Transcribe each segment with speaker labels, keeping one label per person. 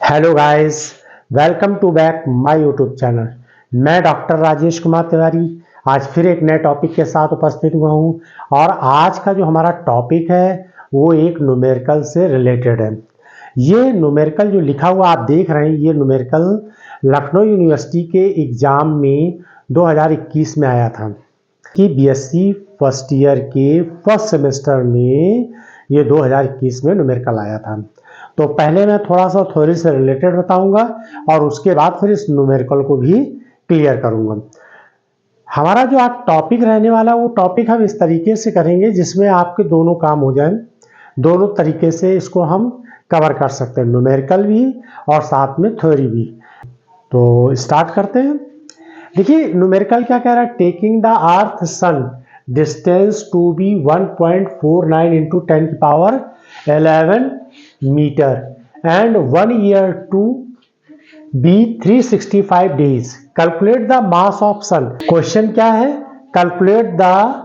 Speaker 1: Hello guys, welcome to back my YouTube channel. मैं doctor Rajesh Kumar Tiwari आज फिर एक नए टॉपिक के साथ उपस्थित हुआ हूं और आज का जो हमारा टॉपिक है वो एक न्यूमेरिकल से रिलेटेड है। ये न्यूमेरिकल जो लिखा हुआ आप देख रहे हैं, ये न्यूमेरिकल लखनऊ यूनिवर्सिटी के एग्जाम में 2021 में आया था कि बीएससी फर्स्ट ईयर के फर्स्ट सेमेस्टर में ये 2021 में न्यूमेरिकल आया था। तो पहले मैं थोड़ा सा थ्योरी से रिलेटेड बताऊंगा और उसके बाद फिर इस न्यूमेरिकल को भी क्लियर करूंगा। हमारा जो आज टॉपिक रहने वाला वो टॉपिक हम इस तरीके से करेंगे जिसमें आपके दोनों काम हो जाएं, दोनों तरीके से इसको हम कवर कर सकते हैं, न्यूमेरिकल भी और साथ में थ्योरी भी। तो स्टार्ट करते हैं। देखिए न्यूमेरिकल क्या कह रहा है, taking the earth sun distance to be 1.49 into 10 की power 11 metre and 1 year to be 365 days. Calculate the mass of sun. Question क्या है, calculate the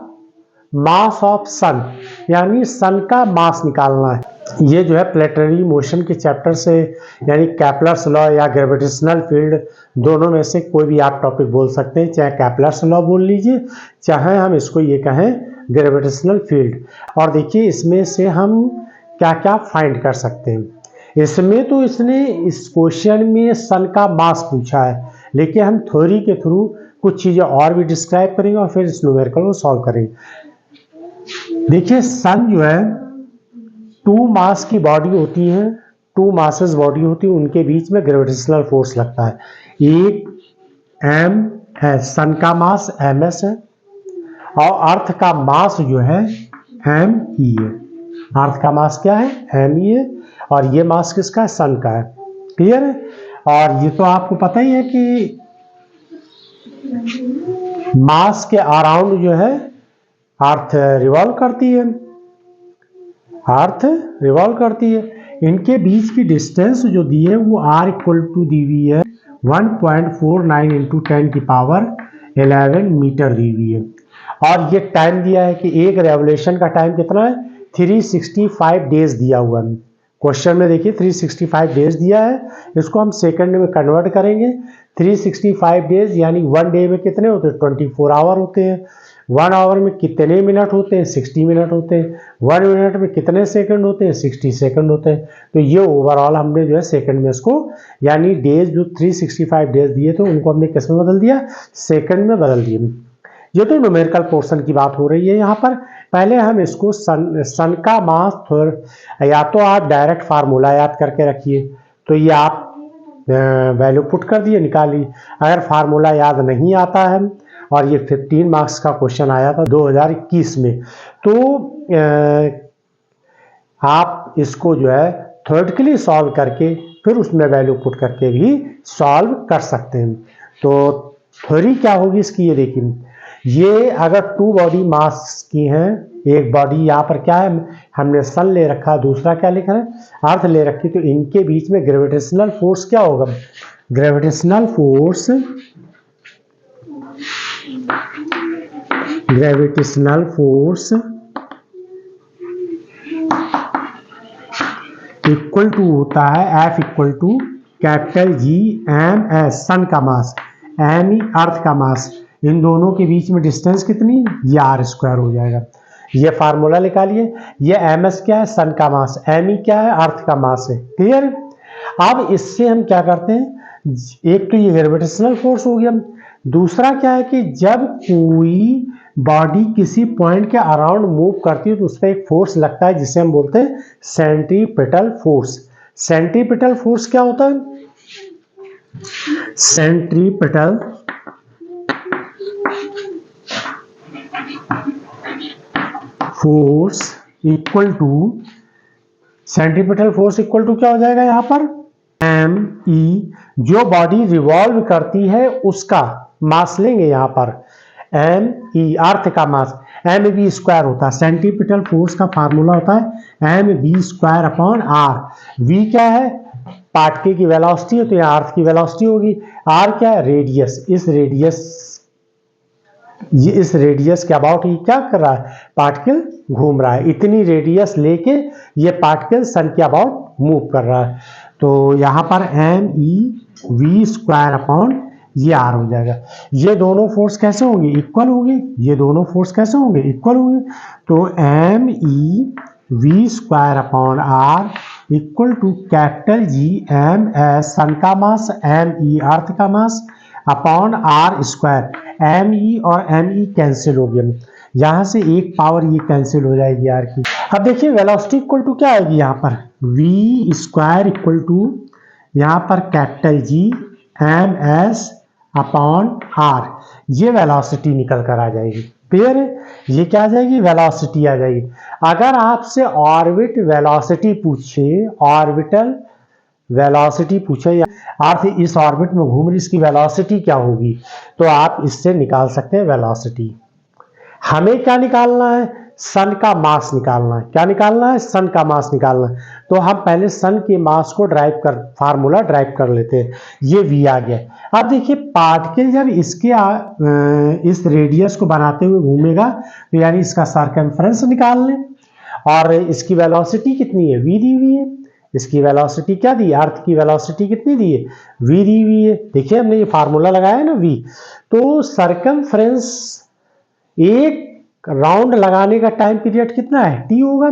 Speaker 1: mass of sun, यानी सन का मास निकालना है। ये जो है प्लेनेटरी मोशन के चैप्टर से, यानी कैपलर्स लॉ या ग्रेविटेशनल फील्ड, दोनों में से कोई भी आप टॉपिक बोल सकते हैं। चाहे कैपलर्स लॉ बोल लीजिए, चाहे हम इसको ये कहें ग्रेविटेशनल फील्ड। और देखिए इसमें से हम क्या क्या फाइंड कर सकते हैं। इसमें तो इसने इस क्वेश्चन में सन का मास पूछा है, लेकिन हम थ्योरी के थ्रू कुछ चीजें और भी डिस्क्राइब करेंगे और फिर इस न्यूमेरिकल को सॉल्व करेंगे। देखिए सन जो है 2 मास की बॉडी होती है, 2 मासेस बॉडी होती है, उनके बीच में ग्रेविटेशनल फोर्स लगता है। एक एम है, सन का मास ms है और अर्थ का मास जो है me है। अर्थ का मास क्या है, me है, और ये मास किसका है, सन का है। क्लियर है। और ये तो आपको पता ही है कि मास के अराउंड जो है अर्थ रिवॉल्व करती है, अर्थ रिवॉल्व करती है। इनके बीच की डिस्टेंस जो दी है वो r इक्वल टू दी हुई है 1.49 इंटू 10 की पावर 11 मीटर दी हुई है। और ये टाइम दिया है कि एक रेवोल्यूशन का टाइम कितना है, 365 डेज दिया हुआ है। क्वेश्चन में देखिए 365 डेज दिया है, इसको हम सेकंड में कन्वर्ट करेंगे। 365 डेज यानी 1 डे में कितने होते हैं, 24 आवर होते हैं। 1 आवर में कितने मिनट होते हैं, 60 मिनट होते हैं। 1 मिनट में कितने सेकंड होते हैं, 60 सेकंड होते हैं। तो ये ओवरऑल हमने जो है सेकंड में इसको, यानी डेज जो 365 डेज दिए थे उनको हमने किस में बदल दिया, सेकंड में बदल दिए। ये तो न्यूमेरिकल पोर्शन की बात हो रही है यहाँ पर। पहले हम इसको सन का मास, या तो आप डायरेक्ट फार्मूला याद करके रखिए, तो ये आप वैल्यू पुट कर दिए, निकालिए। अगर फार्मूला याद नहीं आता है, और ये 15 मार्क्स का क्वेश्चन आया था 2021 में, तो आप इसको जो है थ्योरेटिकली सॉल्व करके फिर उसमें वैल्यू पुट करके भी सॉल्व कर सकते हैं। तो थ्योरी क्या होगी इसकी, ये देखिए। ये अगर 2 बॉडी मास की हैं, एक बॉडी यहाँ पर क्या है, हमने सन ले रखा, दूसरा क्या लिखा है, अर्थ ले रखी, तो इनके बीच में ग्रेविटेशनल फोर्स क्या होगा, ग्रेविटेशनल फोर्स इक्वल टू होता है F equal to capital G M S, sun का मास, M अर्थ का मास, इन दोनों के बीच में डिस्टेंस कितनी, ये r² हो जाएगा। ये फार्मूला निकालिए। ये ms क्या है, सन का मास, me क्या है, अर्थ का मास है। क्लियर। अब इससे हम क्या करते हैं, एक तो ये ग्रेविटेशनल फोर्स हो गया, दूसरा क्या है कि जब कोई बॉडी किसी पॉइंट के अराउंड मूव करती है तो उस पर एक फोर्स लगता है जिसे हम बोलते हैं सेंट्रीपिटल फोर्स। सेंट्रीपिटल फोर्स क्या होता है, centripetal force equal to, centripetal force equal to क्या हो जाएगा यहाँ पर, me, जो बॉडी रिवॉल्व करती है उसका मास लेंगे यहाँ पर, me अर्थ का मास, mv² होता है। सेंट्रीपिटल फोर्स का फार्मूला होता है mv² अपॉन r। v क्या है, पार्टिकल की वेलोसिटी है, तो यहाँ अर्थ की वेलोसिटी होगी। r क्या है, रेडियस। इस रेडियस के अबाउट ये क्या कर रहा है, पार्टिकल घूम रहा है। इतनी रेडियस लेके ये पार्टिकल सन के अबाउट मूव कर रहा है। तो यहाँ पर MeV² ये R हो जाएगा। ये दोनों फोर्स कैसे होंगे? इक्वल होंगे। ये दोनों फोर्स कैसे होंगे? इक्वल होंगे। तो MeV²R equal to capital G sun का मास, Me अर्थ का मास अपॉन R²। Me और Me कैंसिल हो गया, यहाँ से एक पावर ये कैंसिल हो जाएगी R की। अब देखिए वेलोसिटी इक्वल टू क्या आएगी यहाँ पर? V² इक्वल टू यहाँ पर capital G MS upon R, ये वेलोसिटी निकल कर आ जाएगी। क्लियर है? ये क्या आ जाएगी? वेलोसिटी आ जाएगी। अगर आपसे ऑर्बिट वेलोसिटी पूछे, ऑर्बिटल वेलोसिटी पूछे या अर्थ इस ऑर्बिट में घूम रही, इसकी वेलोसिटी क्या होगी, तो आप इससे निकाल सकते हैं वेलोसिटी। हमें क्या निकालना है? सन का मास निकालना है। क्या निकालना है? सन का मास निकालना है। तो हम पहले सन के मास को फार्मूला ड्राइव कर लेते हैं। ये V आ गया। अब देखिए पार्टिकल जब इसके इस रेडियस को बनाते हुए घूमेगा, तो यानी इसका सर्कमफ्रेंस निकाल लें। और इसकी वेलोसिटी कितनी है? V दी हुई है। इसकी वेलोसिटी क्या दी? अर्थ की वेलोसिटी कितनी दी है? V दी हुई है। देखिए हमने ये फार्मूला लगाया है ना V। तो सर्कमफ्रेंस एक राउंड लगाने का टाइम पीरियड कितना है? T होगा।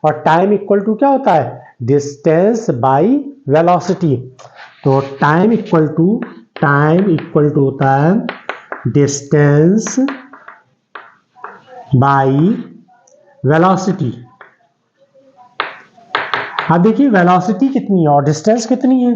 Speaker 1: और टाइम इक्वल टू क्या होता है? Distance by velocity. तो टाइम इक्वल टू होता है डिस्टेंस बाई वेलोसिटी। अब देखिए वेलोसिटी कितनी है और डिस्टेंस कितनी है?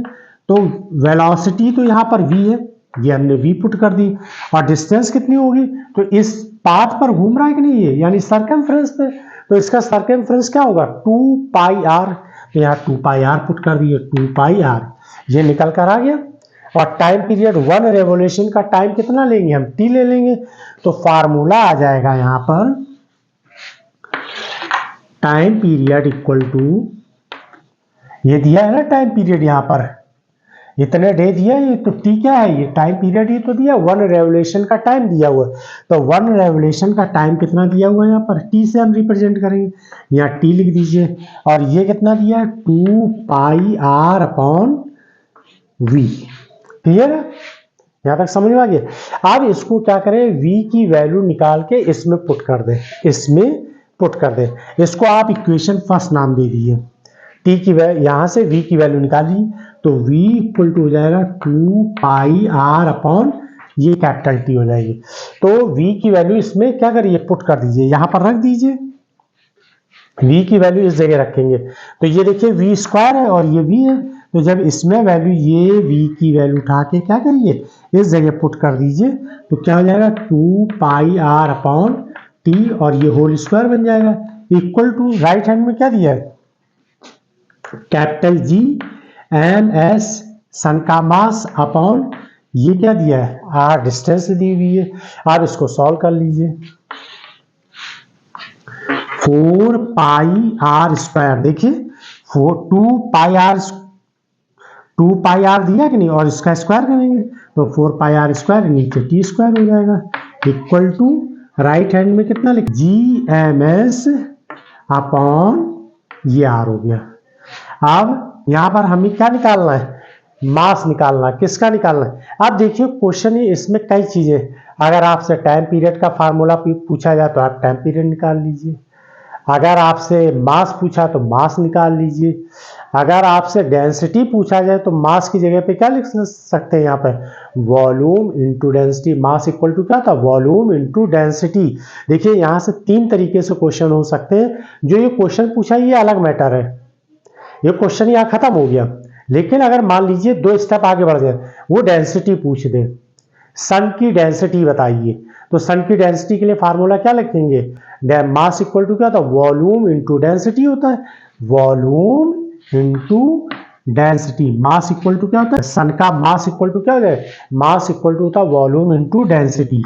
Speaker 1: तो वेलोसिटी तो यहाँ पर V है, ये हमने V पुट कर दी। और डिस्टेंस कितनी होगी? तो इस पाथ पर घूम रहा है कि नहीं है, यानी सर्कमफ्रेंस पे। तो इसका सर्कमफ्रेंस क्या होगा? 2πr। तो यहाँ 2πr पुट कर दिए, 2πr ये निकल कर आ गया। और टाइम पीरियड 1 रेवोल्यूशन का टाइम कितना लेंगे हम? T ले लेंगे। तो फार्मूला आ जाएगा यहाँ पर टाइम पीरियड इक्वल टू, ये दिया है ना टाइम पीरियड, यहाँ पर इतने डे दिया है, तो T क्या है? ये टाइम पीरियड ही तो दिया, 1 रेवोल्यूशन का टाइम दिया हुआ। तो 1 रेवोल्यूशन का टाइम कितना दिया हुआ है? यहाँ पर T से हम रिप्रेजेंट करेंगे, यहाँ T लिख दीजिए। और ये कितना दिया है? 2πr upon V। क्लियर है? यहाँ तक समझ में आ गया। अब इसको क्या करें? V की वैल्यू निकाल के इसमें पुट कर दें, इसको आप इक्वेशन फर्स्ट नाम दे दीजिए। T की वैल्यू यहाँ से V की वैल्यू निकाली, तो V इक्वल टू हो जाएगा 2πr अपॉन ये कैपिटल T हो जाएगी। तो V की वैल्यू इसमें क्या करिए? पुट कर दीजिए, यहाँ पर रख दीजिए। V की वैल्यू इस जगह रखेंगे, तो ये देखिए V² है और ये V है। तो जब इसमें वैल्यू, ये V की वैल्यू उठा के क्या करिए? इस जगह पुट कर दीजिए। तो क्या हो जाएगा? 2πr अपॉन T और ये होल स्क्वायर बन जाएगा। इक्वल टू राइट हैंड में क्या दिया है? कैपिटल G MS सन का मास अपॉन ये क्या दिया है? R डिस्टेंस दी हुई है। आप इसको सॉल्व कर लीजिए। 4πr², देखिए 2πr दिया कि नहीं, और इसका स्क्वायर करेंगे तो 4πr² नीचे T² हो जाएगा। इक्वल टू राइट हैंड में कितना लिख? GMS अपॉन ये R हो गया। अब यहां पर हमें क्या निकालना है? मास निकालना है। किसका निकालना है? अब देखिए क्वेश्चन है, इसमें कई चीजें, अगर आपसे टाइम पीरियड का फार्मूला पूछा जाए तो आप टाइम पीरियड निकाल लीजिए। अगर आपसे मास पूछा तो मास निकाल लीजिए। अगर आपसे डेंसिटी पूछा जाए तो मास की जगह पे क्या लिख सकते हैं? यहाँ पर volume into density. Mass equal to क्या था? Volume into density. देखिए यहाँ से 3 तरीके से क्वेश्चन हो सकते हैं। जो ये क्वेश्चन पूछा ये अलग मैटर है, ये क्वेश्चन यहाँ खत्म हो गया। लेकिन अगर मान लीजिए 2 स्टेप आगे बढ़ जाए, वो डेंसिटी पूछ दे, सन की डेंसिटी बताइए, तो सन की डेंसिटी के लिए फार्मूला क्या लिखेंगे? मास इक्वल टू क्या था? वॉल्यूम इंटू डेंसिटी होता है। Volume into density. Mass equal to क्या होता है? सन का मास इक्वल टू क्या होता है? मास इक्वल टू होता है वॉल्यूम इंटू डेंसिटी।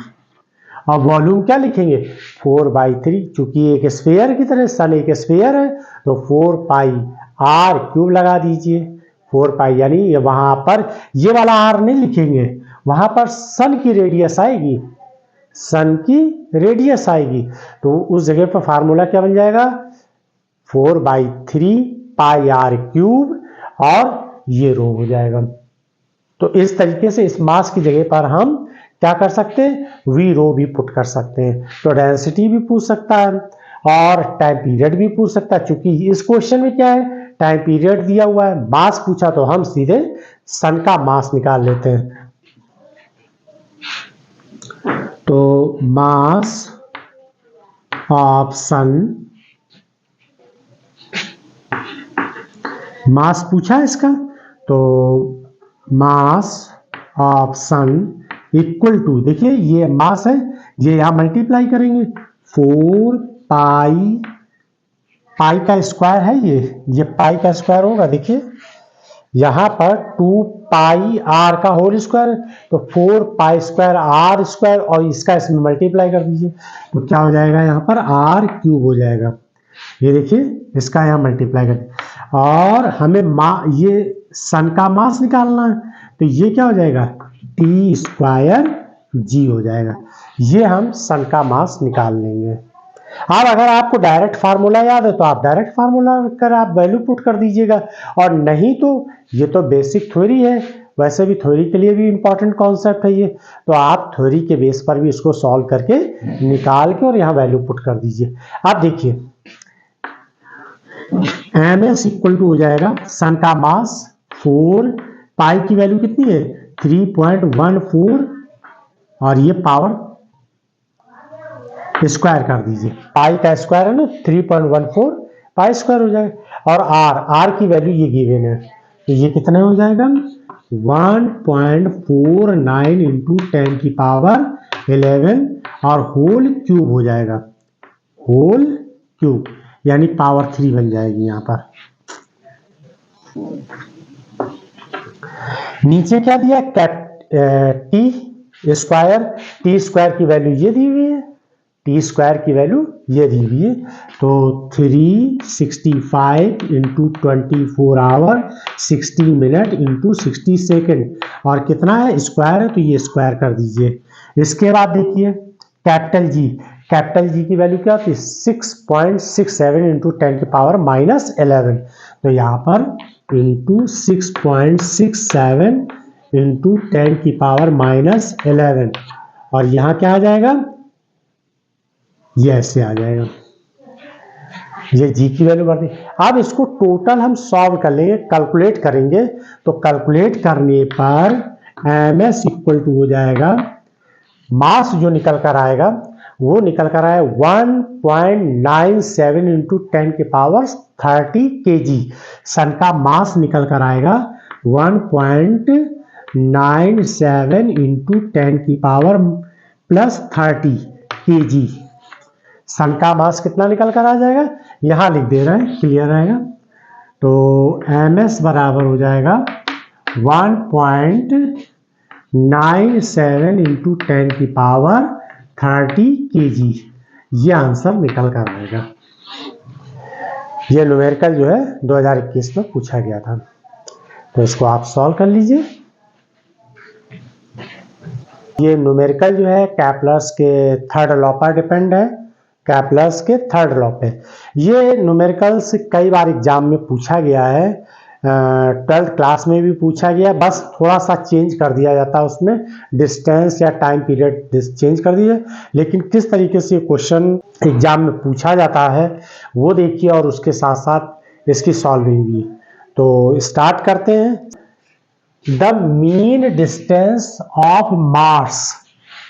Speaker 1: और वॉल्यूम क्या लिखेंगे? 4/3, चूंकि एक स्फीयर की तरह सन एक स्फीयर है, तो 4πr³ लगा दीजिए। 4π यानी वहां पर ये वाला R नहीं लिखेंगे, वहां पर सन की रेडियस आएगी, सन की रेडियस आएगी। तो उस जगह पर फार्मूला क्या बन जाएगा? 4/3πr³ और ये रो हो जाएगा। तो इस तरीके से इस मास की जगह पर हम क्या कर सकते हैं, वी रो भी पुट कर सकते हैं। तो डेंसिटी भी पूछ सकता है और टाइम पीरियड भी पूछ सकता है। चूंकि इस क्वेश्चन में क्या है, टाइम पीरियड दिया हुआ है, मास पूछा तो हम सीधे सन का मास निकाल लेते हैं। तो मास ऑफ सन, मास पूछा है इसका, तो mass of sun equal to, देखिए ये मास है, ये यहां मल्टीप्लाई करेंगे 4 पाई, पाई का स्क्वायर है ये पाई का स्क्वायर होगा। देखिए यहां पर 2 पाई आर का होल स्क्वायर, तो 4 पाई स्क्वायर आर स्क्वायर, और इसका इसमें मल्टीप्लाई कर दीजिए तो क्या हो जाएगा, यहां पर आर क्यूब हो जाएगा। ये देखिए इसका यहां मल्टीप्लाई कर, और हमें ये सन का मास निकालना है, तो ये क्या हो जाएगा, टी स्क्वायर जी हो जाएगा। ये हम सन का मास निकाल लेंगे। अब अगर आपको डायरेक्ट फार्मूला याद है तो आप डायरेक्ट फार्मूला कर आप वैल्यू पुट कर दीजिएगा, और नहीं तो ये तो बेसिक थ्योरी है, वैसे भी थ्योरी के लिए भी इंपॉर्टेंट कॉन्सेप्ट है ये, तो आप थ्योरी के बेस पर भी इसको सॉल्व करके निकाल के और यहाँ वैल्यू पुट कर दीजिए। आप देखिए एम एस इक्वल टू हो जाएगा सन का मास 4, पाई की वैल्यू कितनी है 3.14, और ये पावर स्क्वायर कर दीजिए, पाई का स्क्वायर है ना 3.14 पाई स्क्वायर हो जाएगा, और आर की वैल्यू ये गिवन है, तो ये कितना हो जाएगा 1.49 इंटू 10 की पावर 11, और होल क्यूब हो जाएगा, होल क्यूब यानी पावर 3 बन जाएगी। यहां पर नीचे क्या दिया, टी स्क्वायर की वैल्यू ये दी हुई है, टी स्क्वायर की वैल्यू ये दी हुई है, तो 365 into 24 hour 60 minute into 60 second, और कितना है स्क्वायर है तो ये स्क्वायर कर दीजिए। इसके बाद देखिए कैपिटल जी की वैल्यू क्या होती है 6.67 इंटू 10 की पावर -11, तो यहाँ पर इंटू 6.67 इंटू 10 की पावर -11, और यहाँ क्या आ जाएगा, ये ऐसे आ जाएगा, ये जी की वैल्यू बढ़ दी। अब इसको टोटल हम सॉल्व कर लेंगे, कैलकुलेट करेंगे, तो कैलकुलेट करने पर एम एस इक्वल टू हो जाएगा, मास जो निकल कर आएगा वो निकल कर आए 1.97 इंटू 10 की पावर 30 केजी। सन का मास निकल कर आएगा 1.97 इंटू 10 की पावर +30 केजी। सन का मास कितना निकल कर आ जाएगा, यहां लिख दे रहे हैं, क्लियर रहेगा। तो एम एस बराबर हो जाएगा 1.97 इंटू 10 की पावर 30 केजी। ये आंसर निकल कर आएगा। ये न्यूमेरिकल जो है 2021 में पूछा गया था, तो इसको आप सॉल्व कर लीजिए। ये न्यूमेरिकल जो है कैप्लर्स के थर्ड लॉ पर डिपेंड है, कैप्लर्स के थर्ड लॉ पे। ये न्यूमेरिकल्स कई बार एग्जाम में पूछा गया है, 12th क्लास में भी पूछा गया, बस थोड़ा सा चेंज कर दिया जाता है, उसमें डिस्टेंस या टाइम पीरियड चेंज कर दिए, लेकिन किस तरीके से क्वेश्चन एग्जाम में पूछा जाता है वो देखिए, और उसके साथ साथ इसकी सॉल्विंग भी। तो स्टार्ट करते हैं। The mean distance of Mars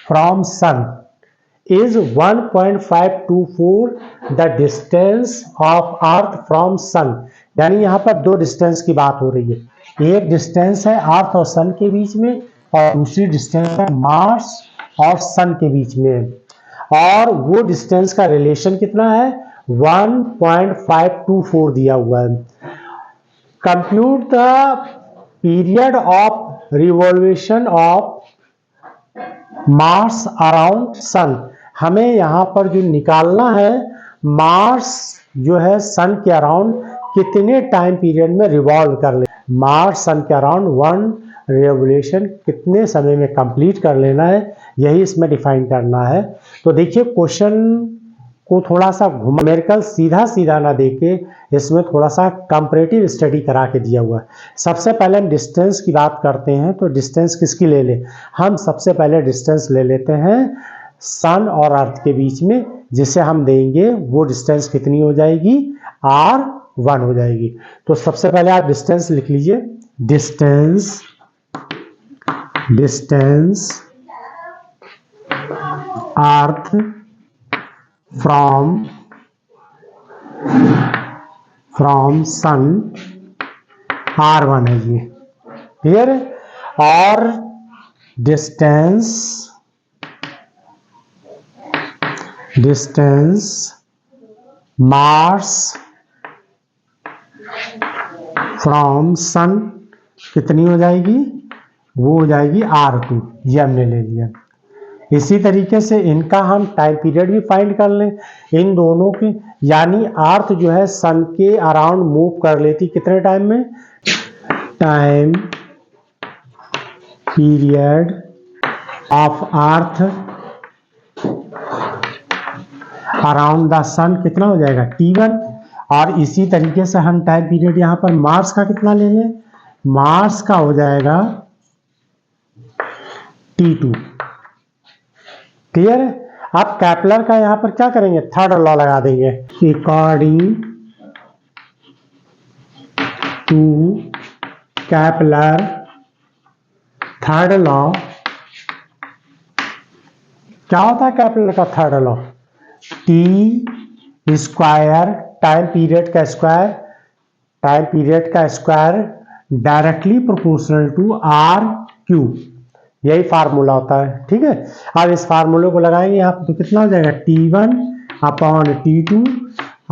Speaker 1: from sun is 1.524 the distance of earth from sun. यानी यहाँ पर दो डिस्टेंस की बात हो रही है, एक डिस्टेंस है अर्थ और सन के बीच में, और दूसरी डिस्टेंस है मार्स और सन के बीच में, और वो डिस्टेंस का रिलेशन कितना है 1.524 दिया हुआ है। Compute the period of revolution of Mars around sun. हमें यहाँ पर जो निकालना है, मार्स जो है सन के अराउंड कितने टाइम पीरियड में रिवॉल्व कर ले, मार्स सन के अराउंड 1 रिवॉल्यूशन कितने समय में कंप्लीट कर लेना है, यही इसमें डिफाइन करना है। तो देखिए को थोड़ा सा न्यूमेरिकल सीधा सीधा ना देके इसमें थोड़ा सा कंपैरेटिव स्टडी करा के दिया हुआ है। सबसे पहले हम डिस्टेंस की बात करते हैं, तो डिस्टेंस किसकी ले लें? हम सबसे पहले डिस्टेंस ले लेते हैं सन और अर्थ के बीच में, जिसे हम देंगे वो डिस्टेंस कितनी हो जाएगी? r1 हो जाएगी। तो सबसे पहले आप डिस्टेंस लिख लीजिए, distance earth from sun r1 है ये, क्लियर है। और डिस्टेंस मार्स फ्रॉम सन कितनी हो जाएगी? वो हो जाएगी r2, ये हमने ले लिया। इसी तरीके से इनका हम टाइम पीरियड भी फाइंड कर लें इन दोनों की, यानी अर्थ जो है सन के अराउंड मूव कर लेती कितने टाइम में? Time period of earth around the sun कितना हो जाएगा? t1। और इसी तरीके से हम टाइम पीरियड यहां पर मार्स का कितना ले लें? मार्स का हो जाएगा t2, क्लियर है। अब कैपलर का यहां पर क्या करेंगे? थर्ड लॉ लगा देंगे, according to Kepler third law. क्या होता है कैपलर का third law? T square time period का square directly proportional to R cube, यही फार्मूला होता है, ठीक है। अब इस फार्मूले को लगाएंगे यहाँ पर, तो कितना हो जाएगा? T1 upon T2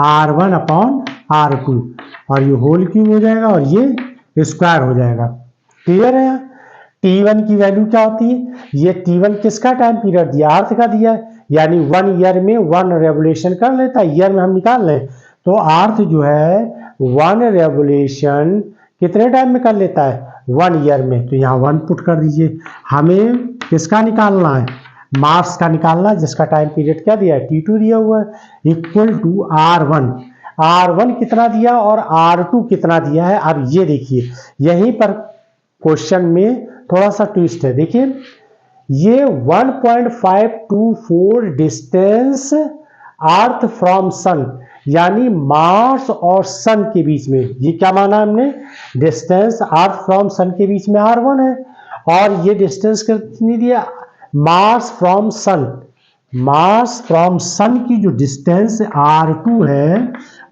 Speaker 1: R1 upon R2, और ये होल क्यूब हो जाएगा और ये स्क्वायर हो जाएगा, क्लियर है। T1 की वैल्यू क्या होती है? ये T1 किसका टाइम पीरियड दिया? अर्थ का दिया है, यानी 1 ईयर में 1 रेवोल्यूशन कर लेता है, ईयर में हम निकाल लें तो अर्थ जो है 1 रेवोल्यूशन कितने टाइम में कर लेता है? 1 ईयर में। तो यहाँ 1 पुट कर दीजिए। हमें किसका निकालना है? मार्स का निकालना है, जिसका टाइम पीरियड क्या दिया है? T2 दिया हुआ है, इक्वल टू R1 कितना दिया और R2 कितना दिया है। अब ये देखिए, यहीं पर क्वेश्चन में थोड़ा सा ट्विस्ट है, देखिए ये 1.524 डिस्टेंस अर्थ फ्रॉम सन, यानी मार्स और सन के बीच में, ये क्या माना हमने? डिस्टेंस अर्थ फ्रॉम सन के बीच में R1 है, और ये डिस्टेंस कितनी दिया? मार्स फ्रॉम सन की जो डिस्टेंस R2 है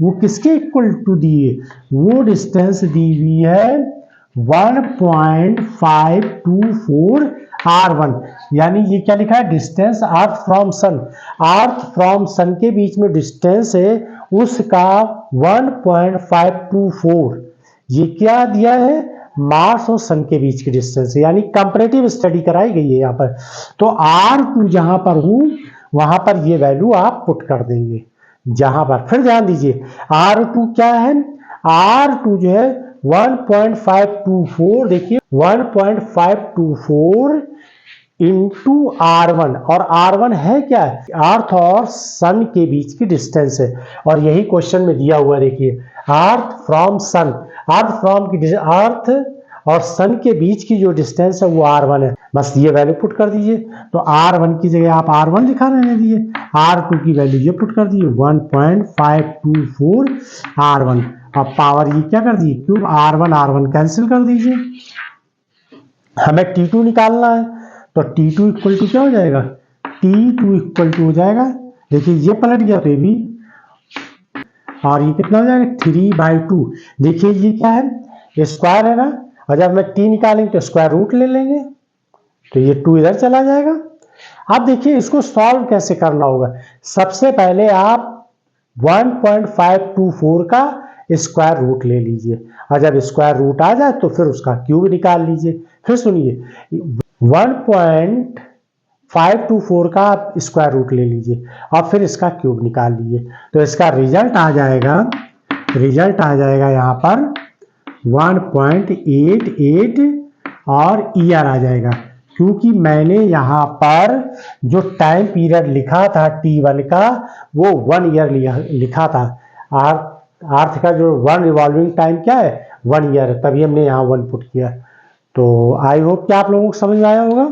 Speaker 1: वो किसके इक्वल टू दिए? वो डिस्टेंस दी हुई है 1.524 R1, यानी ये क्या लिखा है? डिस्टेंस अर्थ फ्रॉम सन के बीच में डिस्टेंस है उसका 1.524, ये क्या दिया है? मार्स और सन के बीच की डिस्टेंस, यानी कंपैरेटिव स्टडी कराई गई है यहाँ पर। तो R2 जहां पर हूं वहां पर ये वैल्यू आप पुट कर देंगे जहां पर। फिर ध्यान दीजिए, R2 क्या है? R2 जो है 1.524, देखिए 1.524 इंटू R1, और R1 है क्या? अर्थ और सन के बीच की डिस्टेंस है, और यही क्वेश्चन में दिया हुआ, देखिए अर्थ और सन के बीच की जो डिस्टेंस है वो R1 है, बस ये वैल्यू पुट कर दीजिए। तो R1 की जगह आप R1 लिखा रहने दिए, R2 की वैल्यू ये पुट कर दीजिए 1.524 R1, अब पावर ये क्या कर दीजिए? क्यूब, R1 कैंसिल कर दीजिए। हमें T2 निकालना है, तो T2 इक्वल टू क्या हो जाएगा? T2 इक्वल टू हो जाएगा, देखिए ये पलट गया तो ये भी, और ये कितना हो जाएगा? 3/2। देखिए ये क्या है? स्क्वायर है ना, और जब मैं T निकालेंगे तो स्क्वायर रूट ले लेंगे, तो ये 2 इधर चला जाएगा। अब देखिए इसको सॉल्व कैसे करना होगा। सबसे पहले आप 1.524 का स्क्वायर रूट ले लीजिए, और जब स्क्वायर रूट आ जाए तो फिर उसका क्यूब निकाल लीजिए। फिर सुनिए, 1.524 का आप स्क्वायर रूट ले लीजिए और फिर इसका क्यूब निकाल लीजिए, तो इसका रिजल्ट आ जाएगा यहाँ पर 1.88 और ईयर आ जाएगा, क्योंकि मैंने यहाँ पर जो टाइम पीरियड लिखा था T1 का वो 1 ईयर लिखा था। अर्थ का जो 1 रिवॉल्विंग टाइम क्या है 1 ईयर, तभी हमने यहाँ 1 पुट किया। तो आई होप कि आप लोगों को समझ में आया होगा।